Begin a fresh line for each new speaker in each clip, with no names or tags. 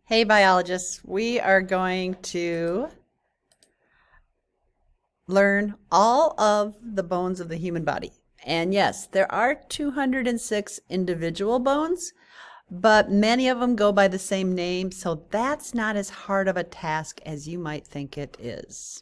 Hey biologists, we are going to learn all of the bones of the human body. And yes, there are 206 individual bones, but many of them go by the same name, so that's not as hard of a task as you might think it is.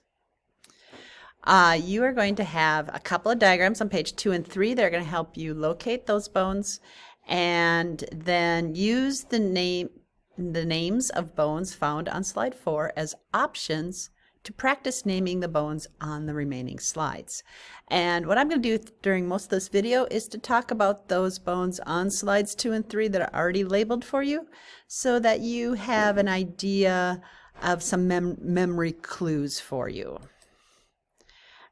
You are going to have a couple of diagrams on page 2 and 3 that are going to help you locate those bones and then use the names of bones found on slide 4 as options to practice naming the bones on the remaining slides. And what I'm going to do during most of this video is to talk about those bones on slides 2 and 3 that are already labeled for you so that you have an idea of some memory clues for you.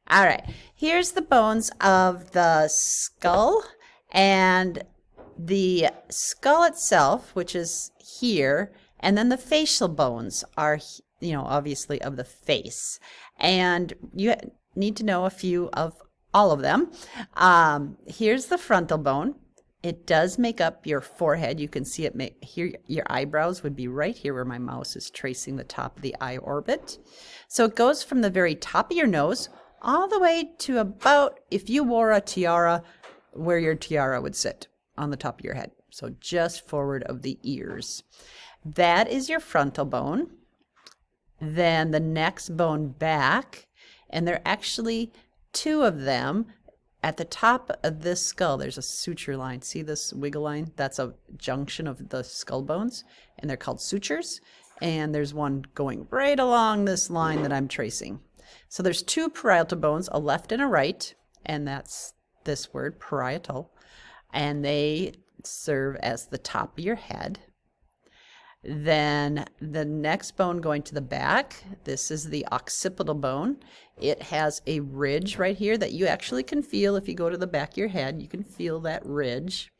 All right, here's the bones of the skull, and the skull itself, which is here, and then the facial bones are, obviously of the face. And you need to know a few of all of them. Here's the frontal bone. It does make up your forehead. You can see it here. Your eyebrows would be right here where my mouse is tracing the top of the eye orbit. So it goes from the very top of your nose all the way to about, if you wore a tiara, where your tiara would sit on the top of your head. So just forward of the ears. That is your frontal bone. Then the next bone back, and there are actually two of them. At the top of this skull, there's a suture line. See this wiggle line? That's a junction of the skull bones, and they're called sutures. And there's one going right along this line that I'm tracing. So there's two parietal bones, a left and a right, and that's this word, parietal, and they serve as the top of your head. Then the next bone going to the back, this is the occipital bone. It has a ridge right here that you actually can feel if you go to the back of your head. You can feel that ridge.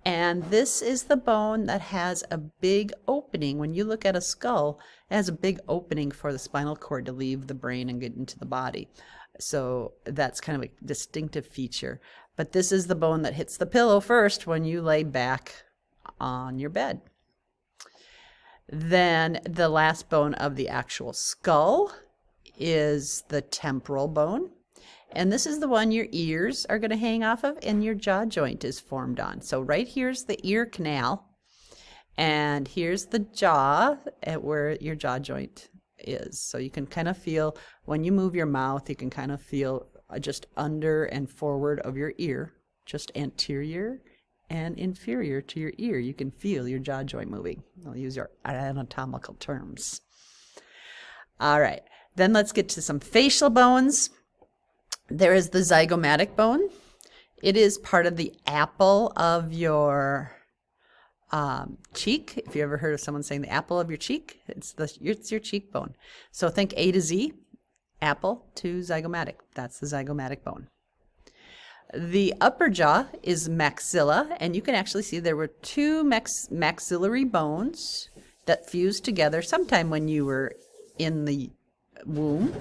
And this is the bone that has a big opening. When you look at a skull, it has a big opening for the spinal cord to leave the brain and get into the body. So that's kind of a distinctive feature. But this is the bone that hits the pillow first when you lay back on your bed. Then the last bone of the actual skull is the temporal bone. And this is the one your ears are going to hang off of and your jaw joint is formed on. So right here's the ear canal, and here's the jaw at where your jaw joint is. So you can kind of feel, when you move your mouth, you can kind of feel just under and forward of your ear, just anterior and inferior to your ear. You can feel your jaw joint moving. I'll use your anatomical terms. All right, then let's get to some facial bones. There is the zygomatic bone. It is part of the apple of your cheek. If you ever heard of someone saying the apple of your cheek, it's your cheekbone. So think A to Z, apple to zygomatic. That's the zygomatic bone. The upper jaw is maxilla, and you can actually see there were two maxillary bones that fused together sometime when you were in the womb.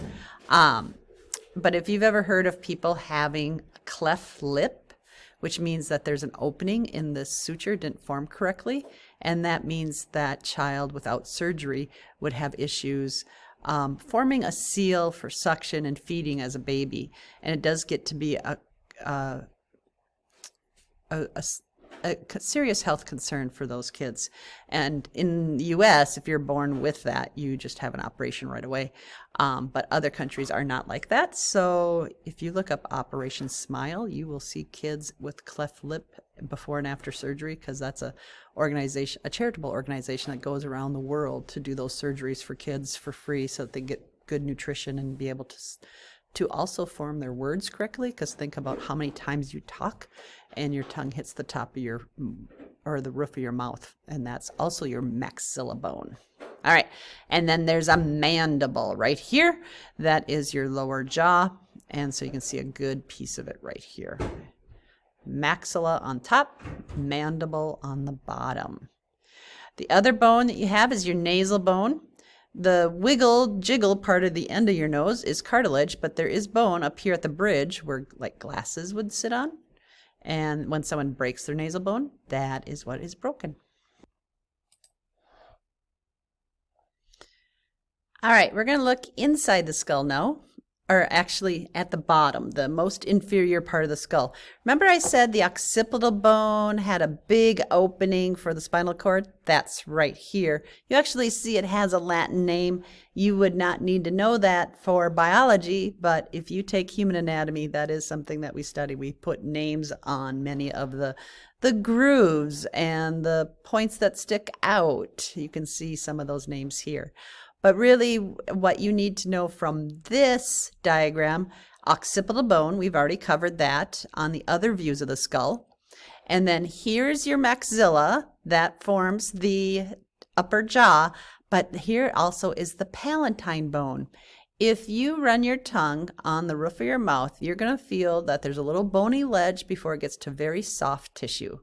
But if you've ever heard of people having a cleft lip, which means that there's an opening in the suture, didn't form correctly, and that means that child without surgery would have issues forming a seal for suction and feeding as a baby. And it does get to be a serious health concern for those kids. And in the US, if you're born with that, you just have an operation right away. But other countries are not like that. So if you look up Operation Smile, you will see kids with cleft lip before and after surgery, because that's a charitable organization that goes around the world to do those surgeries for kids for free so that they get good nutrition and be able to also form their words correctly, because think about how many times you talk and your tongue hits the top of the roof of your mouth, and that's also your maxilla bone. All right, and then there's a mandible right here. That is your lower jaw, and so you can see a good piece of it right here. Maxilla on top, mandible on the bottom. The other bone that you have is your nasal bone. The wiggle, jiggle part of the end of your nose is cartilage, but there is bone up here at the bridge where like glasses would sit on. And when someone breaks their nasal bone, that is what is broken. All right, we're going to look inside the skull now, or actually at the bottom, the most inferior part of the skull. Remember I said the occipital bone had a big opening for the spinal cord? That's right here. You actually see it has a Latin name. You would not need to know that for biology, but if you take human anatomy, that is something that we study. We put names on many of the grooves and the points that stick out. You can see some of those names here. But really, what you need to know from this diagram, occipital bone, we've already covered that on the other views of the skull. And then here's your maxilla that forms the upper jaw, but here also is the palatine bone. If you run your tongue on the roof of your mouth, you're going to feel that there's a little bony ledge before it gets to very soft tissue.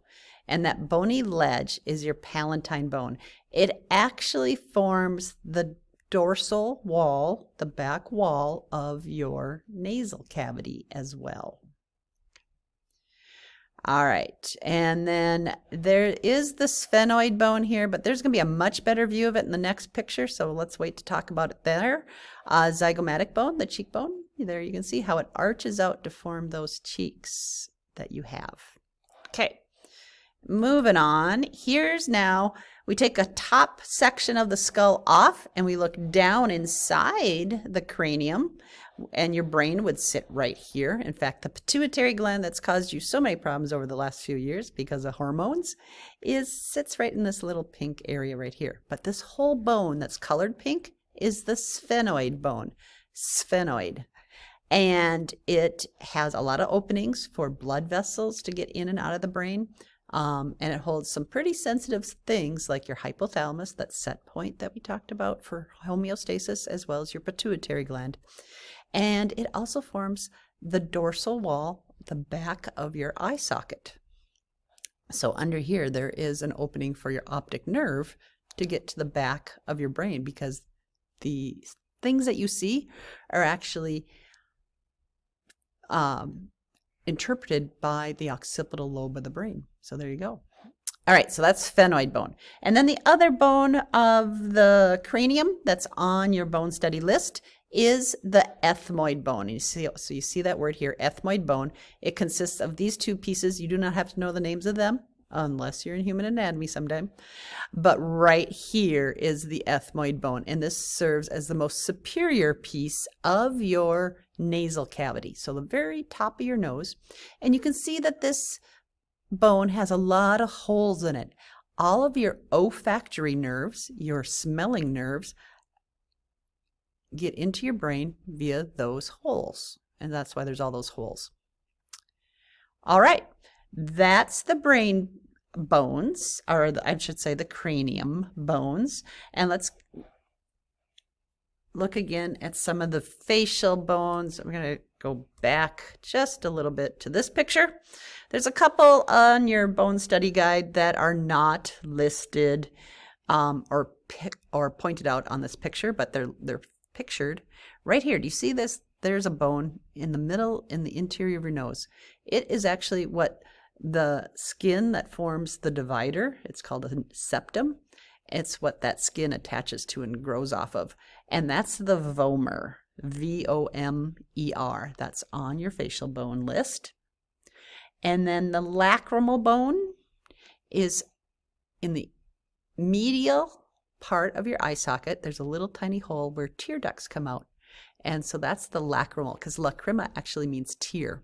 And that bony ledge is your palatine bone. It actually forms the dorsal wall, the back wall of your nasal cavity as well. All right, and then there is the sphenoid bone here, but there's going to be a much better view of it in the next picture, so let's wait to talk about it there. Zygomatic bone, the cheekbone, there you can see how it arches out to form those cheeks that you have. Okay, moving on, here's now, we take a top section of the skull off and we look down inside the cranium, and your brain would sit right here. In fact, the pituitary gland that's caused you so many problems over the last few years because of hormones sits right in this little pink area right here. But this whole bone that's colored pink is the sphenoid bone, sphenoid. And it has a lot of openings for blood vessels to get in and out of the brain. And it holds some pretty sensitive things like your hypothalamus, that set point that we talked about for homeostasis, as well as your pituitary gland. And it also forms the dorsal wall, the back of your eye socket. So under here, there is an opening for your optic nerve to get to the back of your brain, because the things that you see are actually interpreted by the occipital lobe of the brain. So there you go. All right, so that's sphenoid bone. And then the other bone of the cranium that's on your bone study list is the ethmoid bone. You see, so you see that word here, ethmoid bone. It consists of these two pieces. You do not have to know the names of them unless you're in human anatomy sometime. But right here is the ethmoid bone, and this serves as the most superior piece of your nasal cavity. So the very top of your nose. And you can see that this bone has a lot of holes in it. All of your olfactory nerves, your smelling nerves, get into your brain via those holes. And that's why there's all those holes. All right, that's the brain bones, or I should say the cranium bones. And let's look again at some of the facial bones. We're going to go back just a little bit to this picture. There's a couple on your bone study guide that are not listed or pointed out on this picture, but they're pictured right here. Do you see this? There's a bone in the middle, in the interior of your nose. It is actually what the skin that forms the divider, it's called a septum. It's what that skin attaches to and grows off of. And that's the vomer, V-O-M-E-R. That's on your facial bone list. And then the lacrimal bone is in the medial part of your eye socket. There's a little tiny hole where tear ducts come out. And so that's the lacrimal, because lacrima actually means tear.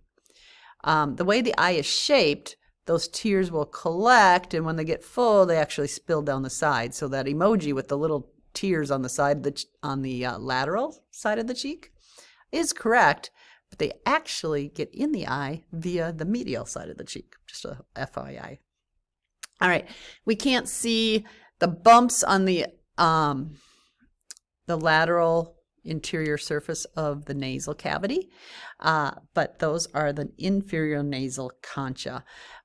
The way the eye is shaped, those tears will collect, and when they get full, they actually spill down the side. So that emoji with the little tears on the side, on the lateral side of the cheek, is correct, but they actually get in the eye via the medial side of the cheek. Just a FYI. All right, we can't see the bumps on the lateral interior surface of the nasal cavity, but those are the inferior nasal concha.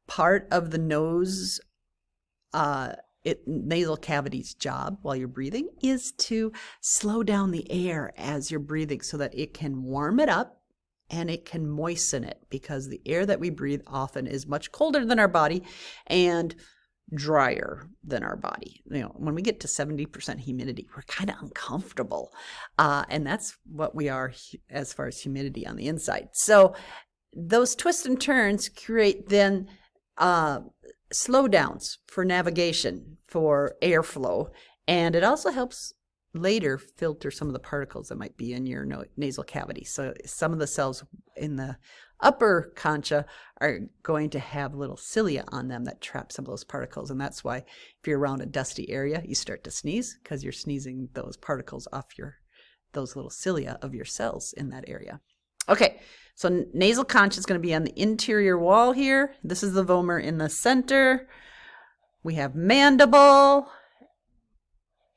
Part of the nose, nasal cavity's job while you're breathing is to slow down the air as you're breathing so that it can warm it up and it can moisten it, because the air that we breathe often is much colder than our body, and drier than our body. You know, when we get to 70% humidity, we're kind of uncomfortable. And that's what we are as far as humidity on the inside. So those twists and turns create then slowdowns for navigation, for airflow, and it also helps later filter some of the particles that might be in your nasal cavity. So some of the cells in the upper concha are going to have little cilia on them that trap some of those particles, and that's why if you're around a dusty area, you start to sneeze, because you're sneezing those particles off those little cilia of your cells in that area. Okay, so nasal conch is going to be on the interior wall here. This is the vomer in the center. We have mandible.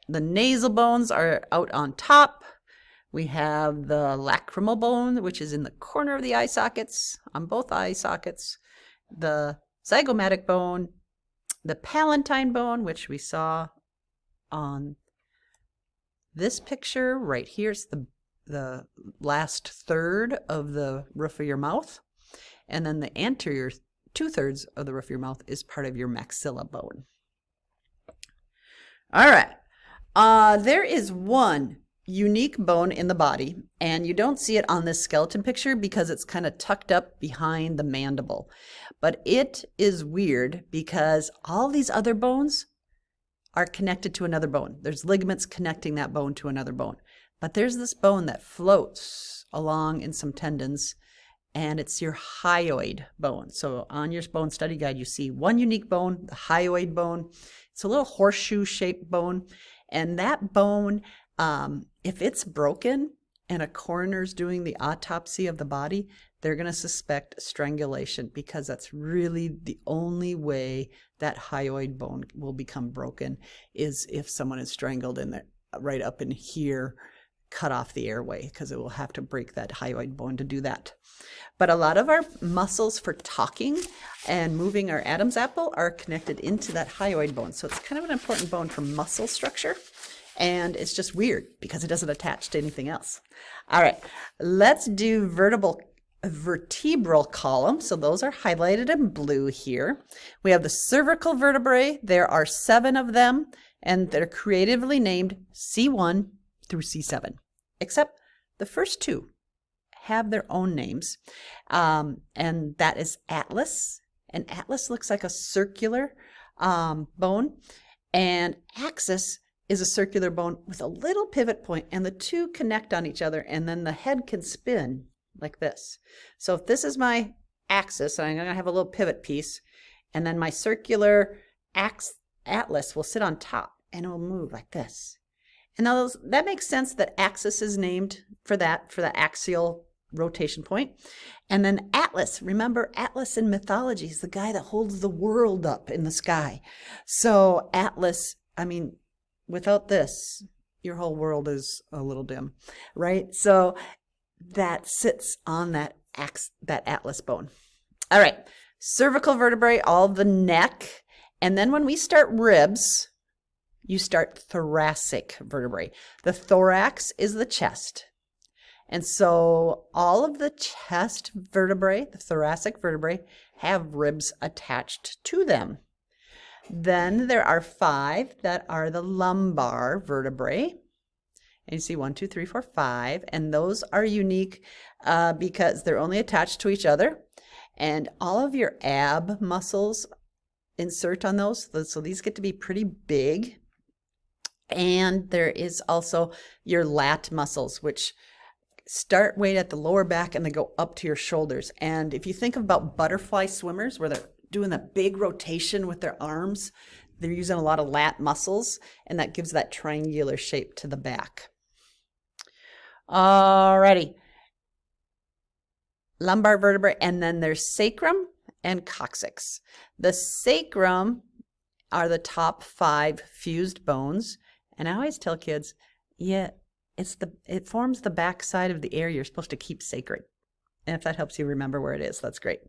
The nasal bones are out on top. We have the lacrimal bone, which is in the corner of the eye sockets, on both eye sockets. The zygomatic bone, the palatine bone, which we saw on this picture right here. It's the last third of the roof of your mouth. And then the anterior 2/3 of the roof of your mouth is part of your maxilla bone. All right. There is one unique bone in the body, and you don't see it on this skeleton picture because it's kind of tucked up behind the mandible. But it is weird because all these other bones are connected to another bone. There's ligaments connecting that bone to another bone. But there's this bone that floats along in some tendons, and it's your hyoid bone. So on your bone study guide, you see one unique bone, the hyoid bone. It's a little horseshoe-shaped bone. And that bone, if it's broken and a coroner's doing the autopsy of the body, they're going to suspect strangulation, because that's really the only way that hyoid bone will become broken, is if someone is strangled in there, right up in here, cut off the airway, because it will have to break that hyoid bone to do that. But a lot of our muscles for talking and moving our Adam's apple are connected into that hyoid bone. So it's kind of an important bone for muscle structure. And it's just weird because it doesn't attach to anything else. All right, let's do vertebral column. So those are highlighted in blue here. We have the cervical vertebrae. There are 7 of them, and they're creatively named C1 through C7, except the first 2 have their own names, and that is atlas. And atlas looks like a circular bone, and axis is a circular bone with a little pivot point, and the 2 connect on each other, and then the head can spin like this. So if this is my axis, and I'm going to have a little pivot piece, and then my circular atlas will sit on top, and it will move like this. And now that makes sense that axis is named for that, for the axial rotation point. And then Atlas, remember Atlas in mythology is the guy that holds the world up in the sky. So Atlas, I mean, without this, your whole world is a little dim, right? So that sits on that Atlas bone. All right, cervical vertebrae, all the neck. And then when we start ribs, you start thoracic vertebrae. The thorax is the chest. And so all of the chest vertebrae, the thoracic vertebrae, have ribs attached to them. Then there are 5 that are the lumbar vertebrae. And you see 1, 2, 3, 4, 5. And those are unique because they're only attached to each other. And all of your ab muscles insert on those. So these get to be pretty big. And there is also your lat muscles, which start way at the lower back and they go up to your shoulders. And if you think about butterfly swimmers, where they're doing that big rotation with their arms, they're using a lot of lat muscles, and that gives that triangular shape to the back. Alrighty. Lumbar vertebrae, and then there's sacrum and coccyx. The sacrum are the top 5 fused bones. And I always tell kids, yeah, it forms the back side of the area you're supposed to keep sacred. And if that helps you remember where it is, that's great.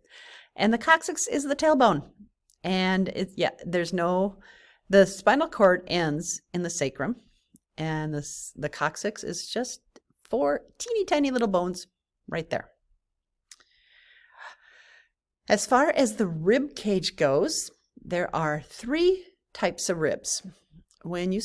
And the coccyx is the tailbone. And the spinal cord ends in the sacrum, and the coccyx is just 4 teeny tiny little bones right there. As far as the rib cage goes, There are three types of ribs. When you